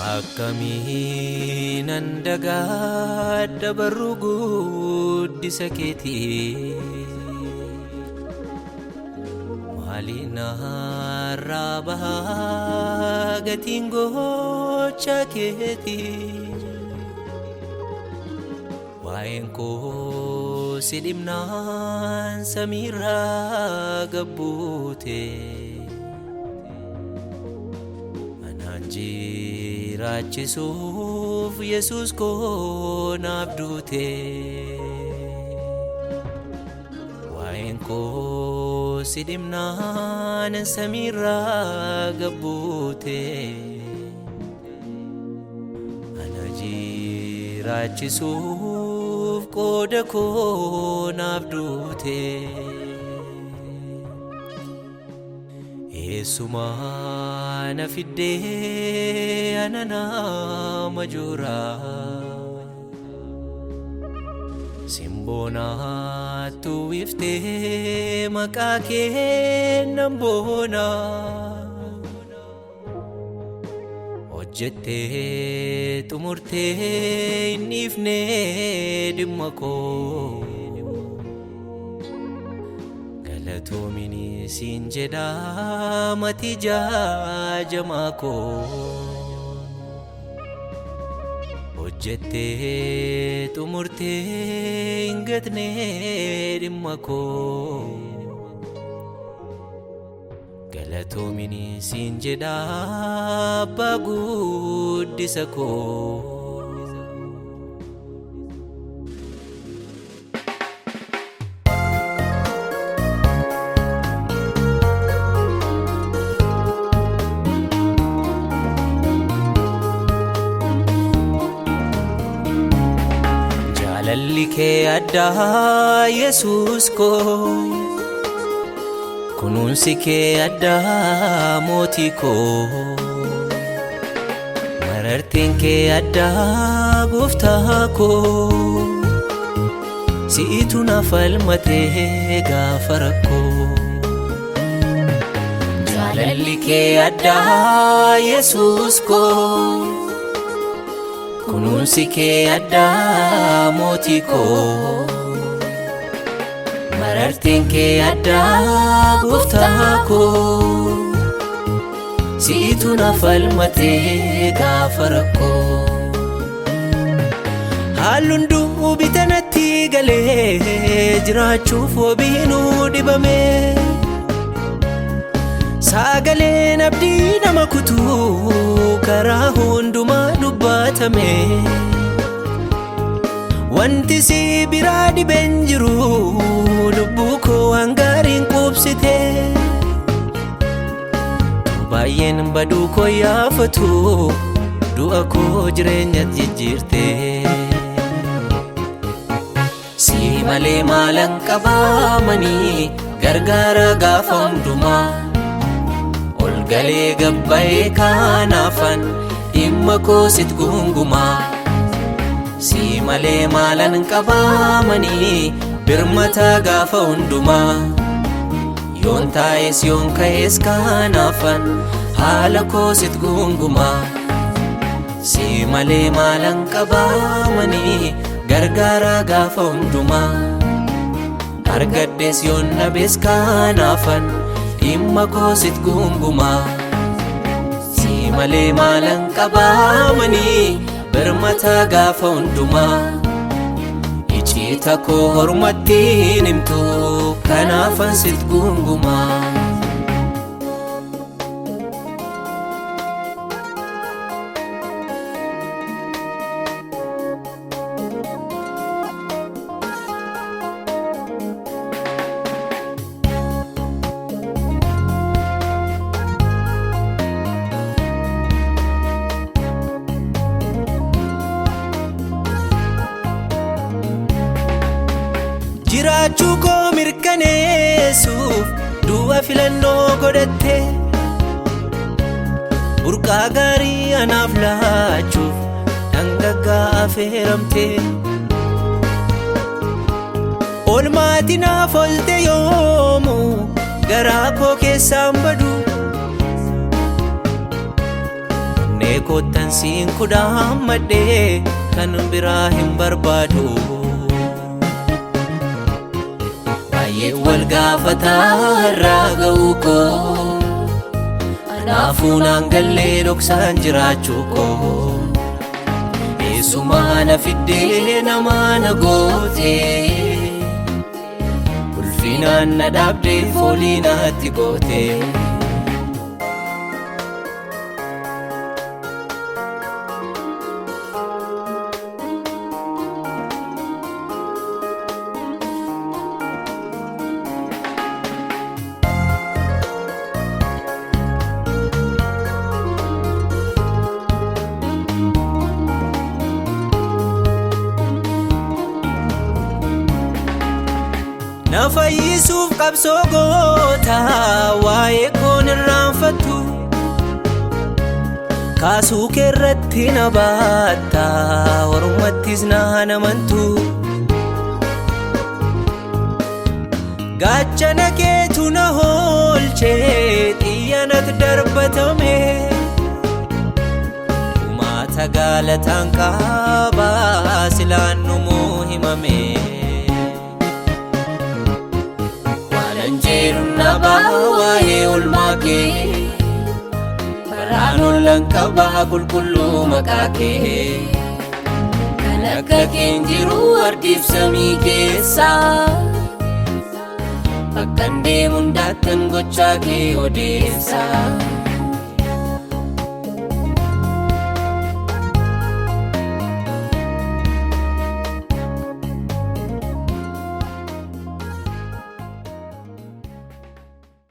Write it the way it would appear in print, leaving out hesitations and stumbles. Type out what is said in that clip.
akkamiin andagadda barruu guddisa keetii maaliin narraa bahaa gatiin gocha keetii waa'een koo si dhibnaan samiirraa gabbuute jiraachisuuf Yesuus koo naaf duute waa'een koo si dhibnaan samiirraa gabbuute ana jiraachisuuf qooda koo naaf duute Yesumaa na fiddee ana nama jooraa simboonatu iftee maqaa kee nan boonaa hojjettee xumurtee hin dhiifnee dhimma koo Toomini siin jedhaa mati jaajamaa koo hojjettee xumurtee hin gatnee dhimma koo galatoomini siin jedhaa abbaa guddisa koo Lalli kee addaa Yesuus koo kunuunsi kee addaa mootii koo marartiin kee addaa gooftaa koo si'itu na falmatee gaafa rakkoo jaalalli kee addaa Yesuus koo kunuunsi kee addaa mootii koo marartiin kee addaa gooftaa koo si'itu na falmatee gaafa rakkoo haalunduu bitanatti galee jiraachuuf wabiinuu dhibamee sagaleen abdii nama kutuu karaa hundumaa dubbatame wanti si biraa dhibeen jiru lubbuu koo waan gaariin qubsite baay'een baduu koo yaafatu du'a koo jireenyatti jijjiirte si malee maalan qabaamanii gargaara gaafa hundumaa galee gabbaa'ee kanaafan dhimma koo sit gungumaa si malee maalan qabaamanii birmataa gaafa hundumaa yoon taa'es yoon ka'es kanaafan haala koo sit gungumaa si malee maalan qabaamanii gargaara gaafa hundumaa argadhes yoon dhabes kanaafan dhimma koo sit gungumaa si malee maalan qabaamanii birmataa gaafa hundumaa iciita koo hormattiin himtu kanaafan sit gungumaa jiraachuu koo mirkaneessuuf du'a filannoo godhatte burqaa gaarii anaaf laachuuf dhangaggaa affeeramte oolmaati naaf olte yoomuu garaa koo keessaan badu kottan siin kudhammadhee kan biraa hin barbaadu. Baay'ee wal gaafataa har'aa ga'uu koo anaafuu naan gallee dhoksaan jiraachuu koo. Eessumaa na fiddee namaa na gootee ulfinaan na dhaabdee foolii naatti gootee. Na fayyisuuf qabsoo goota waa'ee koon irraanfattu kaasuu keerratti na baatta warumattis na hanamantu. Gaachana keetu na hoolchee xiyyanatti darbatame umaata gaalataan qabaa silaan numuu himame. Waa'ee oolmaa kee baraan ollaan qabaa qulqulluu maqaa kee. Kan akka keen jiru ardiif samii keessa bakkan deemuun daakkan gochaa kee odeessa.